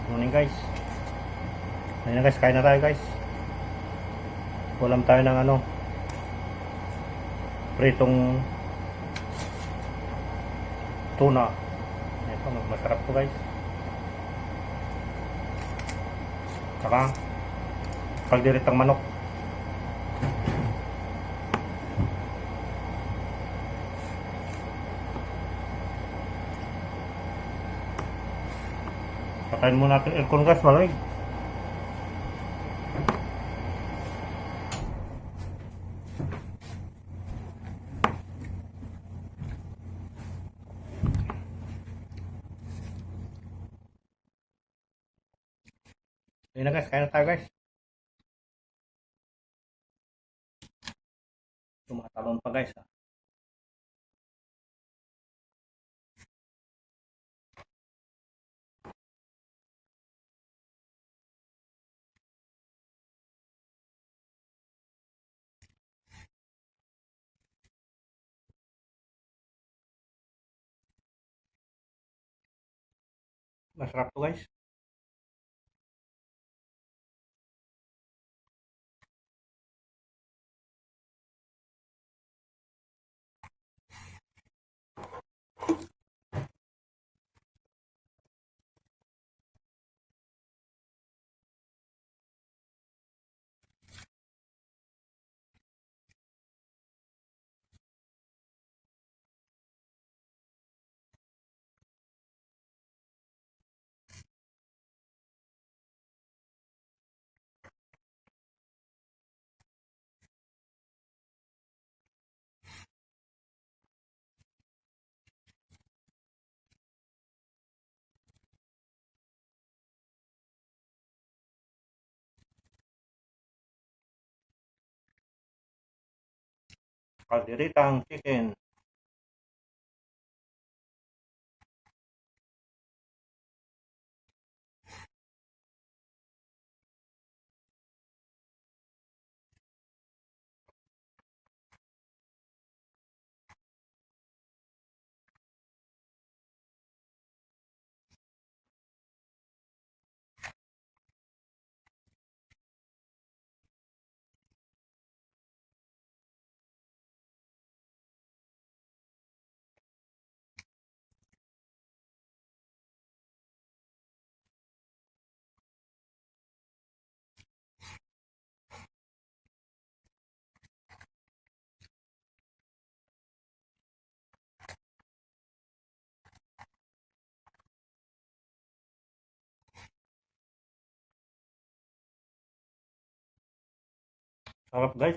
Morning guys. Ayun na guys, kain na tayo guys. Ulam tayo ng pritong tuna. Ito, masarap to guys. Saka kalderitang manok. Patayin muna natin aircon guys, malamig. Ayun na guys, kain na tayo guys. Tumatalon pa guys. Masarap to guys. Kalderitang chicken. Sarap guys.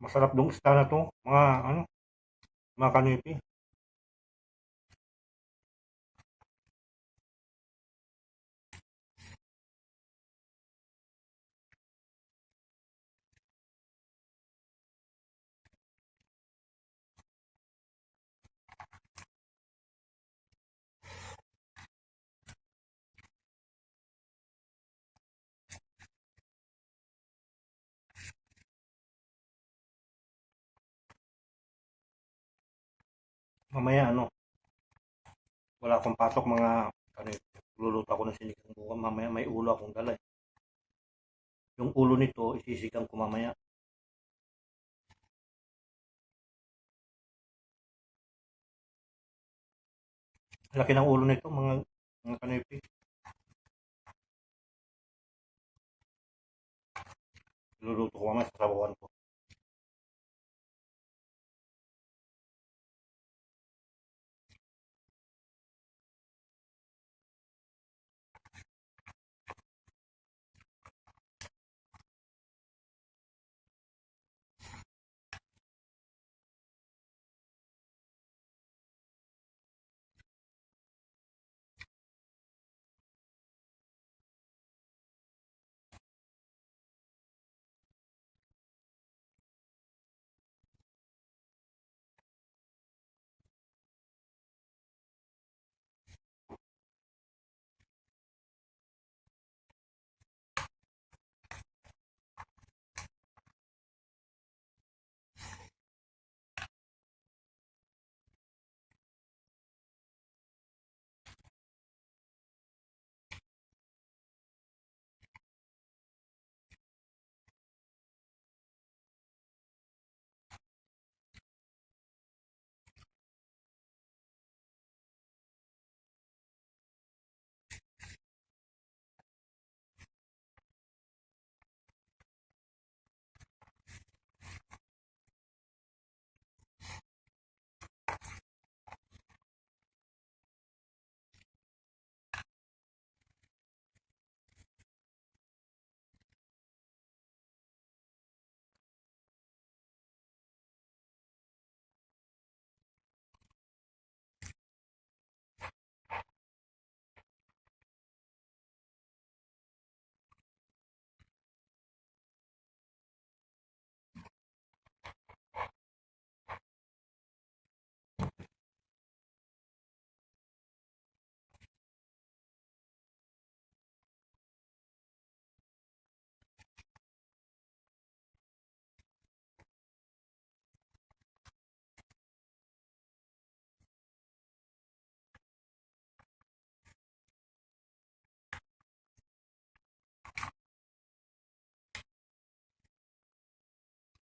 Masarap dong isda na to, mga ano, mga kanipi. Mamaya ano, wala akong pasok mga kanipi. Luluto ako ng sinigang buka. Mamaya may ulo akong dala eh. Yung ulo nito, isisigang ko mamaya. Laki ng ulo nito, mga kanipi. Luluto ko mamaya sa sabawan ko.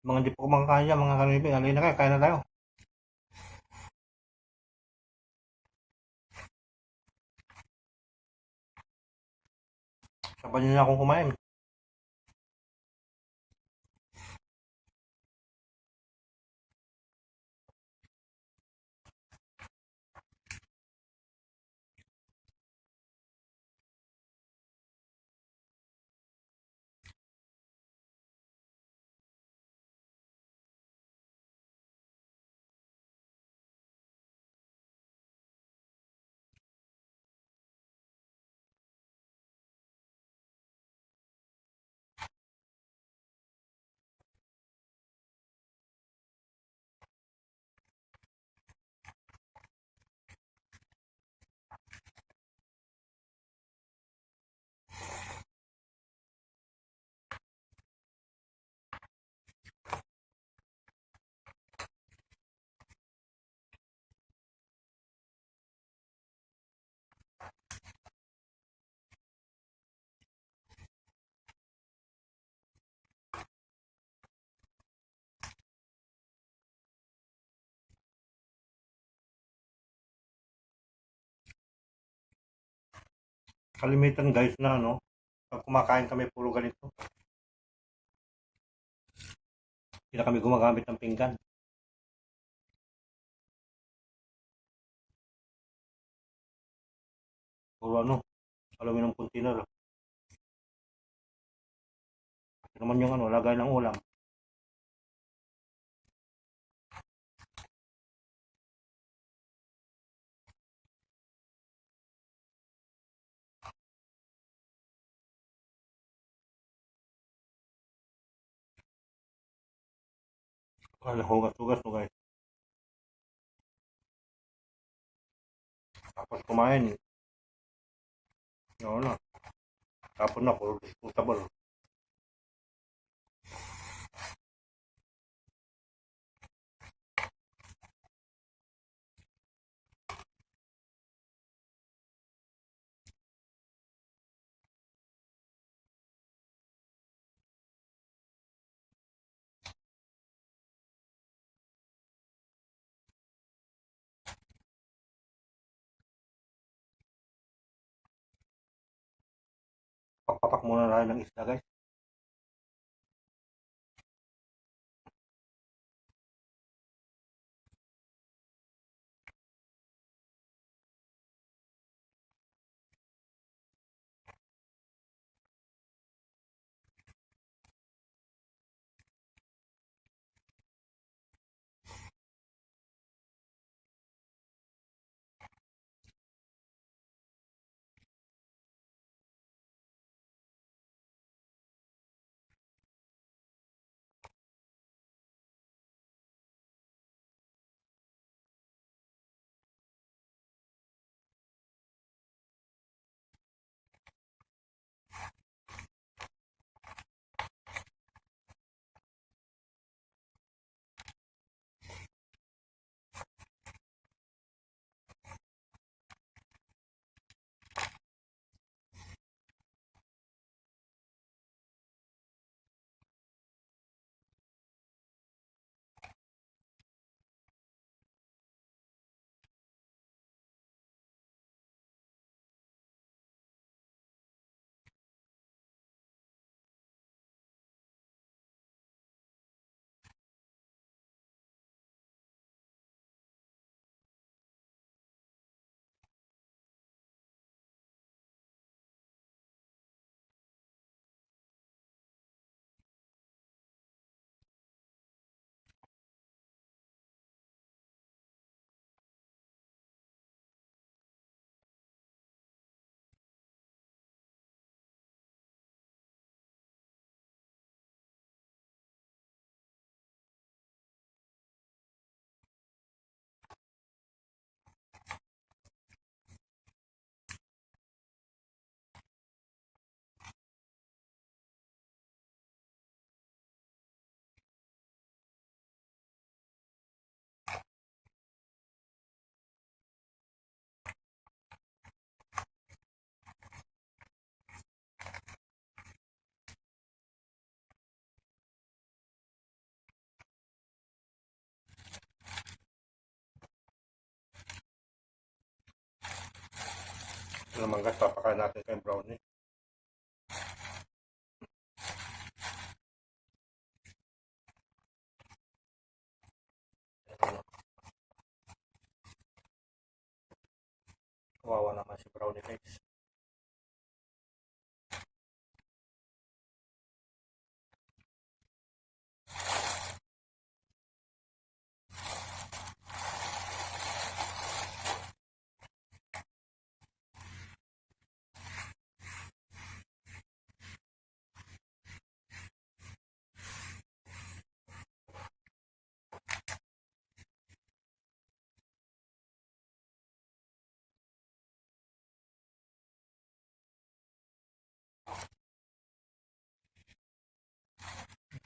Mga hindi pa kumakain yan, mga kanipi. Alay na kayo, kain na tayo. Sabayan niyo na akong kumain. Kalimitan guys na ano, pag kumakain kami puro ganito. Hindi na kami gumagamit ng pinggan. Puro ano, aluminum container. Ito naman yung ano, lagay ng ulam. Hugas-hugas to guys. Tapos kumain. Yun na. Tapos na, puro disposable. Papapak muna tayo ng isda guys. Ito naman guys, papakain natin kay brownie. Kawawa naman si brownie guys.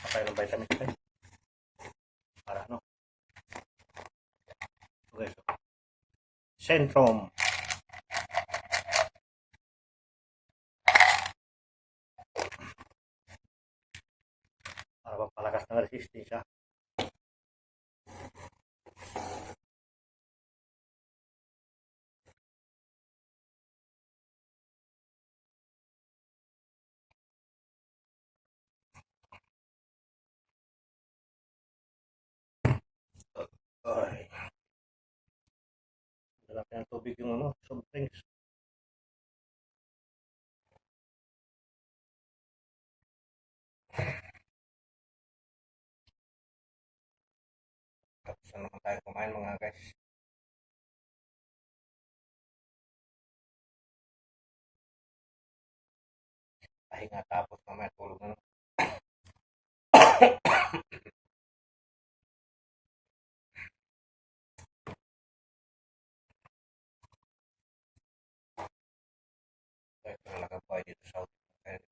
Pakain ng vitamins guys. Para ano? So guys, Centrum. Para pampalakas ng resistensya. Ay, lalaki ng tubig yung ano, soft drinks. Tapos na naman tayo kumain mga guys. Pahinga tapos mamaya tulog na. sa Saudi.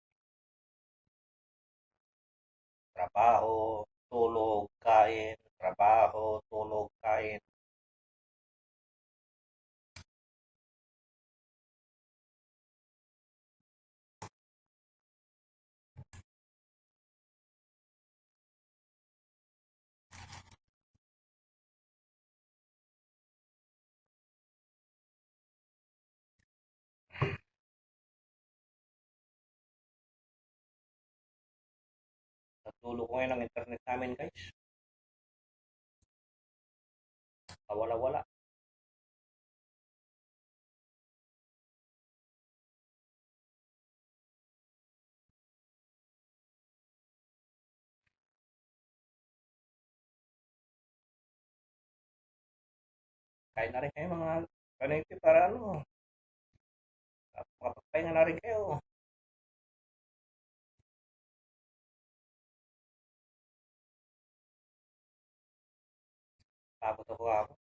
Trabaho, tulog, kain, trabaho, tulog, kain. Natulog ko ngayon ang internet namin guys. Kawala-wala. Kain na rin kayo mga kanaypi para ano, makapagpahinga na rin kayo. Pagod ako.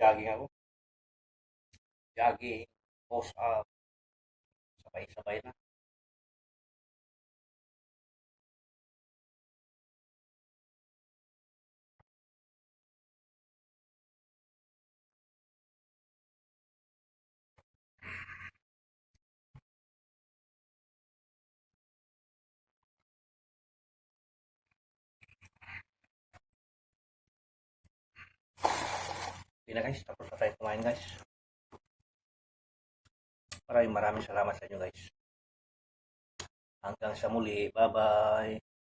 Jogging ako. Jogging, push up, sabay-sabay na. Hindi na guys, tapos na tayo kumain guys. Maraming salamat sa inyo guys. Hanggang sa muli, bye bye.